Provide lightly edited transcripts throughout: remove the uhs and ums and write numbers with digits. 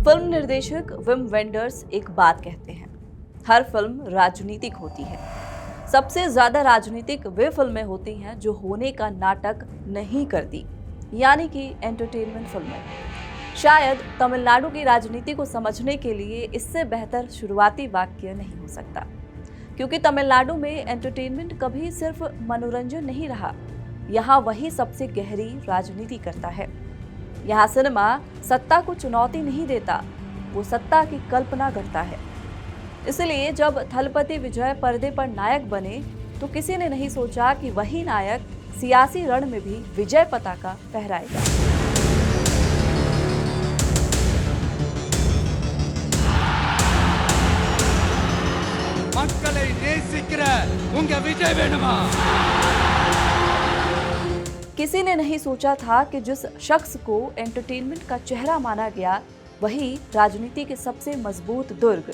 Film निर्देशक Vim vendors एक बात कहते हैं, हर फिल्म राजनीतिक होती है। सबसे ज्यादा राजनीतिक वे फिल्में होती हैं जो होने का नाटक नहीं करती, यानी कि एंटरटेनमेंट फिल्में। शायद तमिलनाडु की राजनीति को समझने के लिए इससे बेहतर शुरुआती वाक्य नहीं हो सकता, क्योंकि तमिलनाडु में एंटरटेनमेंट कभी सिर्फ मनोरंजन नहीं रहा। यहाँ वही सबसे गहरी राजनीति करता है। यहाँ सिनेमा सत्ता को चुनौती नहीं देता, वो सत्ता की कल्पना करता है। इसलिए जब थलपति विजय पर्दे पर नायक बने तो किसी ने नहीं सोचा कि वही नायक सियासी रण में भी विजय पताका फहराएगा। மக்களை நேசிக்கிற உங்க விஜய் வேணுமா? किसी ने नहीं सोचा था कि जिस शख्स को एंटरटेनमेंट का चेहरा माना गया वही राजनीति के सबसे मजबूत दुर्ग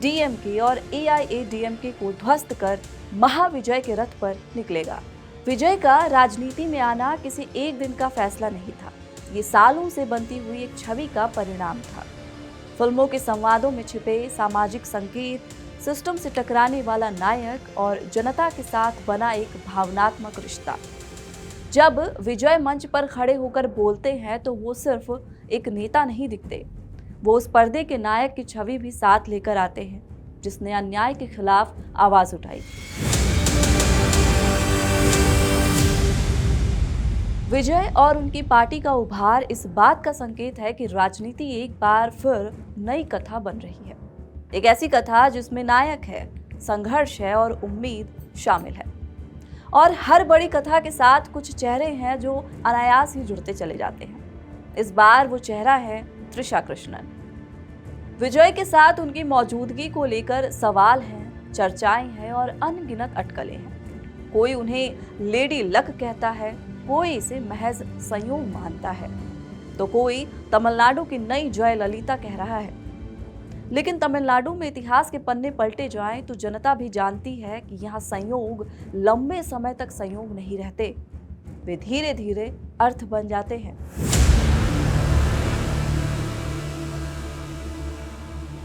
डीएमके और एआईएडीएमके को ध्वस्त कर महाविजय के रथ पर निकलेगा। विजय का राजनीति में आना किसी एक दिन का फैसला नहीं था, ये सालों से बनती हुई एक छवि का परिणाम था। फिल्मों के संवादों में छिपे सामाजिक संकेत, सिस्टम से टकराने वाला नायक और जनता के साथ बना एक भावनात्मक रिश्ता। जब विजय मंच पर खड़े होकर बोलते हैं तो वो सिर्फ एक नेता नहीं दिखते, वो उस पर्दे के नायक की छवि भी साथ लेकर आते हैं जिसने अन्याय के खिलाफ आवाज उठाई। विजय और उनकी पार्टी का उभार इस बात का संकेत है कि राजनीति एक बार फिर नई कथा बन रही है। एक ऐसी कथा जिसमें नायक है, संघर्ष है और उम्मीद शामिल है। और हर बड़ी कथा के साथ कुछ चेहरे हैं जो अनायास ही जुड़ते चले जाते हैं। इस बार वो चेहरा है त्रिशा कृष्णन। विजय के साथ उनकी मौजूदगी को लेकर सवाल हैं, चर्चाएं हैं और अनगिनत अटकलें हैं। कोई उन्हें लेडी लक कहता है, कोई इसे महज संयोग मानता है, तो कोई तमिलनाडु की नई जयललिता कह रहा है। लेकिन तमिलनाडु में इतिहास के पन्ने पलटे जाएं तो जनता भी जानती है कि यहाँ संयोग लंबे समय तक संयोग नहीं रहते, वे धीरे धीरे अर्थ बन जाते हैं।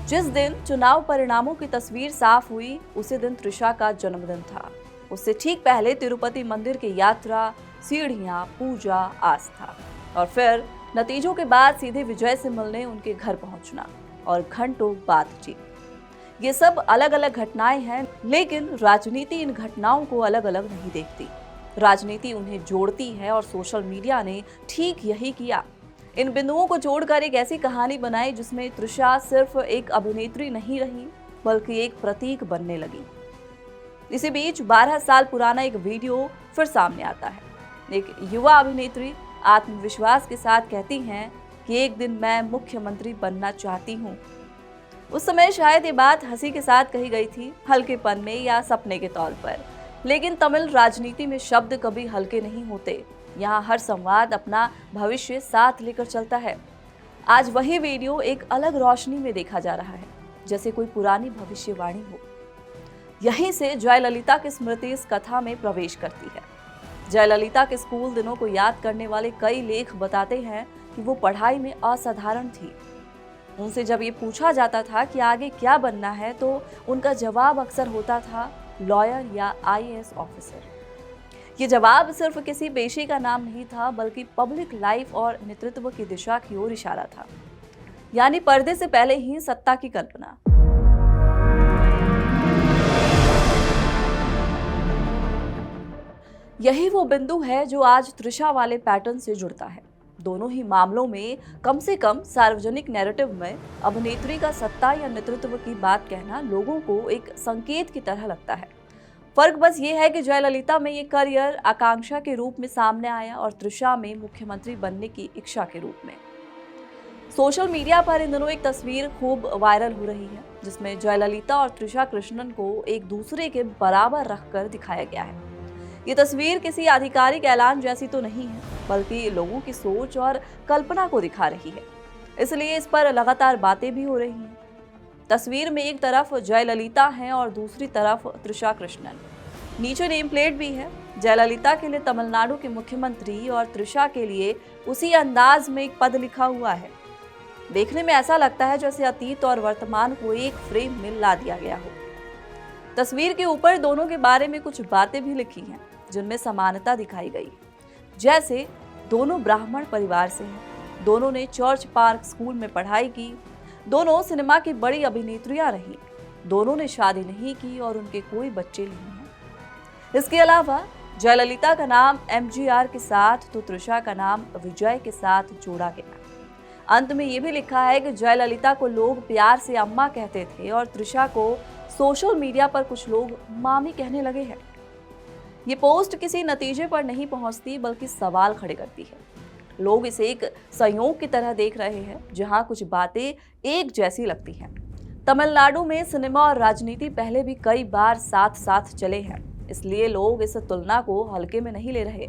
जिस दिन चुनाव परिणामों की तस्वीर साफ हुई उसी दिन त्रिशा का जन्मदिन था। उससे ठीक पहले तिरुपति मंदिर की यात्रा, सीढ़ियां, पूजा, आस्था और फिर नतीजों के बाद सीधे विजय से मिलने उनके घर पहुंचना और घंटों बातचीत। ये सब अलग अलग घटनाएं हैं, लेकिन राजनीति इन घटनाओं को अलग अलग नहीं देखती। राजनीति उन्हें जोड़ती है और सोशल मीडिया ने ठीक यही किया। इन बिंदुओं को जोड़कर एक ऐसी कहानी बनाई जिसमें त्रिशा सिर्फ एक अभिनेत्री नहीं रही बल्कि एक प्रतीक बनने लगी। इसी बीच 12 साल पुराना एक वीडियो फिर सामने आता है। एक युवा अभिनेत्री आत्मविश्वास के साथ कहती हैं कि एक दिन मैं मुख्यमंत्री बनना चाहती हूँ। उस समय शायद ये बात हंसी के साथ कही गई थी, हल्केपन में या सपने के तौर पर। लेकिन तमिल राजनीति में शब्द कभी हल्के नहीं होते। यहाँ हर संवाद अपना भविष्य साथ लेकर चलता है। आज वही वीडियो एक अलग रोशनी में देखा जा रहा है, जैसे कोई पुरानी भविष्यवाणी हो। यहीं से जयललिता की स्मृति इस कथा में प्रवेश करती है। जयललिता के स्कूल दिनों को याद करने वाले कई लेख बताते हैं कि वो पढ़ाई में असाधारण थी। उनसे जब ये पूछा जाता था कि आगे क्या बनना है तो उनका जवाब अक्सर होता था लॉयर या आईएएस ऑफिसर। ये जवाब सिर्फ किसी पेशे का नाम नहीं था बल्कि पब्लिक लाइफ और नेतृत्व की दिशा की ओर इशारा था, यानी पर्दे से पहले ही सत्ता की कल्पना। यही वो बिंदु है जो आज त्रिशा वाले पैटर्न से जुड़ता है। दोनों ही मामलों में कम से कम सार्वजनिक नैरेटिव में अभिनेत्री का सत्ता या नेतृत्व की बात कहना लोगों को एक संकेत की तरह लगता है। फर्क बस ये है कि जयललिता में ये करियर आकांक्षा के रूप में सामने आया और त्रिशा में मुख्यमंत्री बनने की इच्छा के रूप में। सोशल मीडिया पर इन दिनों एक तस्वीर खूब वायरल हो रही है जिसमें जयललिता और त्रिशा कृष्णन को एक दूसरे के बराबर रखकर दिखाया गया है। ये तस्वीर किसी आधिकारिक ऐलान जैसी तो नहीं है बल्कि लोगों की सोच और कल्पना को दिखा रही है, इसलिए इस पर लगातार बातें भी हो रही हैं। तस्वीर में एक तरफ जयललिता है और दूसरी तरफ त्रिशा कृष्णन। नीचे नेम प्लेट भी है। जयललिता के लिए तमिलनाडु के मुख्यमंत्री और त्रिशा के लिए उसी अंदाज में एक पद लिखा हुआ है। देखने में ऐसा लगता है जैसे अतीत और वर्तमान को एक फ्रेम में ला दिया गया हो। तस्वीर के ऊपर दोनों के बारे में कुछ बातें भी लिखी हैं जिनमें समानता दिखाई गई, जैसे दोनों ब्राह्मण परिवार से हैं, दोनों ने चर्च पार्क स्कूल में पढ़ाई की, दोनों सिनेमा की बड़ी अभिनेत्रियां रहीं, दोनों ने शादी नहीं की और उनके कोई बच्चे नहीं हैं। इसके अलावा जयललिता का नाम एमजीआर के साथ तो तृषा का नाम विजय के साथ जोड़ा गया। अंत में ये भी लिखा है कि जयललिता को लोग प्यार से अम्मा कहते थे और तृषा को सोशल मीडिया पर कुछ लोग मामी कहने लगे हैं। ये पोस्ट किसी नतीजे पर नहीं पहुंचती बल्कि सवाल खड़े करती है। लोग इसे एक संयोग की तरह देख रहे हैं जहां कुछ बातें एक जैसी लगती हैं। तमिलनाडु में सिनेमा और राजनीति पहले भी कई बार साथ साथ चले हैं, इसलिए लोग इस तुलना को हल्के में नहीं ले रहे।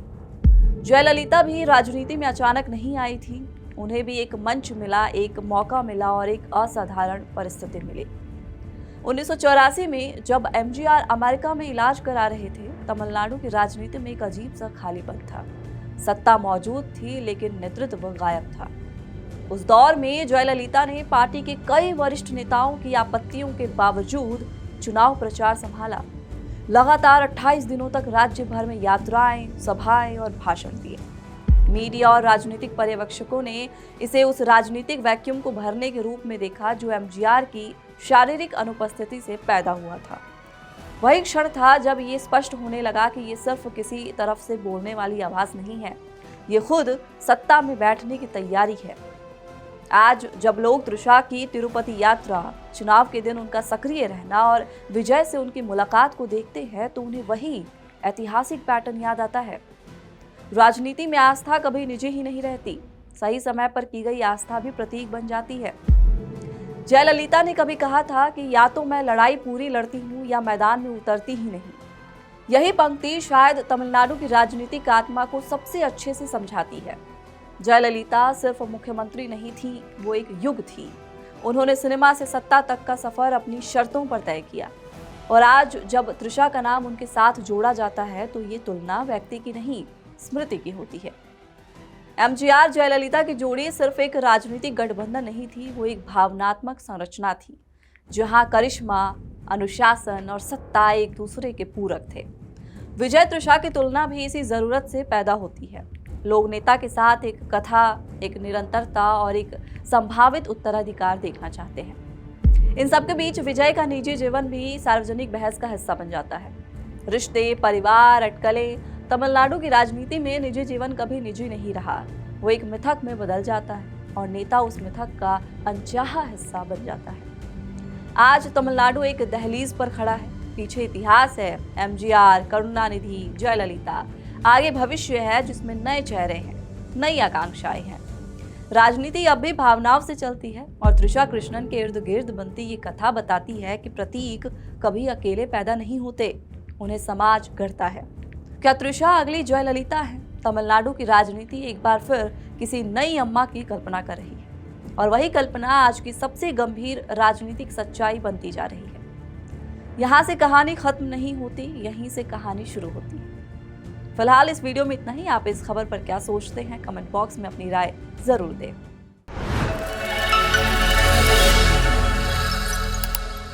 जयललिता भी राजनीति में अचानक नहीं आई थी, उन्हें भी एक मंच मिला, एक मौका मिला और एक असाधारण परिस्थिति मिली। 1984 में जब एमजीआर अमेरिका में इलाज करा रहे थे, तमिलनाडु की राजनीति में एक अजीब सा खालीपन था। सत्ता मौजूद थी लेकिन नेतृत्व गायब था। उस दौर में जयललिता ने पार्टी के कई वरिष्ठ नेताओं की आपत्तियों के बावजूद चुनाव प्रचार संभाला। लगातार 28 दिनों तक राज्य भर में यात्राएं, सभाएं और भाषण दिए। मीडिया और राजनीतिक पर्यवेक्षकों ने इसे उस राजनीतिक वैक्यूम को भरने के रूप में देखा जो एमजीआर की शारीरिक अनुपस्थिति से पैदा हुआ था। वही क्षण था जब ये स्पष्ट होने लगा कि ये सिर्फ किसी तरफ से बोलने वाली आवाज नहीं है, ये खुद सत्ता में बैठने की तैयारी है। आज जब लोग तृषा की तिरुपति यात्रा, चुनाव के दिन उनका सक्रिय रहना और विजय से उनकी मुलाकात को देखते हैं तो उन्हें वही ऐतिहासिक पैटर्न याद आता है। राजनीति में आस्था कभी निजी ही नहीं रहती, सही समय पर की गई आस्था भी प्रतीक बन जाती है। जयललिता ने कभी कहा था कि या तो मैं लड़ाई पूरी लड़ती हूँ या मैदान में उतरती ही नहीं। यही पंक्ति शायद तमिलनाडु की राजनीतिक आत्मा को सबसे अच्छे से समझाती है। जयललिता सिर्फ मुख्यमंत्री नहीं थी, वो एक युग थी। उन्होंने सिनेमा से सत्ता तक का सफर अपनी शर्तों पर तय किया और आज जब तृषा का नाम उनके साथ जोड़ा जाता है तो ये तुलना व्यक्ति की नहीं, स्मृति की होती है। एमजीआर जयललिता की जोड़ी सिर्फ एक राजनीतिक गठबंधन नहीं थी, वो एक भावनात्मक संरचना थी जहां करिश्मा, अनुशासन और सत्ता एक दूसरे के पूरक थे। विजय तृषा की तुलना भी इसी जरूरत से पैदा होती है। लोग नेता के साथ एक कथा, एक निरंतरता और एक संभावित उत्तराधिकार देखना चाहते हैं। इन सबके बीच विजय का निजी जीवन भी सार्वजनिक बहस का हिस्सा बन जाता है। रिश्ते, परिवार, अटकलें, तमिलनाडु की राजनीति में निजी जीवन कभी निजी नहीं रहा, वो एक मिथक में बदल जाता है और नेता उस मिथक का अनचाहा हिस्सा बन जाता है। आज तमिलनाडु एक दहलीज पर खड़ा है, पीछे इतिहास है, एमजीआर, करुणानिधि, जयललिता, आगे भविष्य है जिसमें नए चेहरे हैं, नई आकांक्षाएं हैं। राजनीति अब भी भावनाओं से चलती है और तृषा कृष्णन के इर्द गिर्द बनती ये कथा बताती है कि प्रतीक कभी अकेले पैदा नहीं होते, उन्हें समाज गढ़ता है। क्या तृषा अगली जयललिता है? तमिलनाडु की राजनीति एक बार फिर किसी नई अम्मा की कल्पना कर रही है और वही कल्पना आज की सबसे गंभीर राजनीतिक सच्चाई बनती जा रही है। यहाँ से कहानी खत्म नहीं होती, यहीं से कहानी शुरू होती है। फिलहाल इस वीडियो में इतना ही। आप इस खबर पर क्या सोचते हैं? कमेंट बॉक्स में अपनी राय जरूर दें।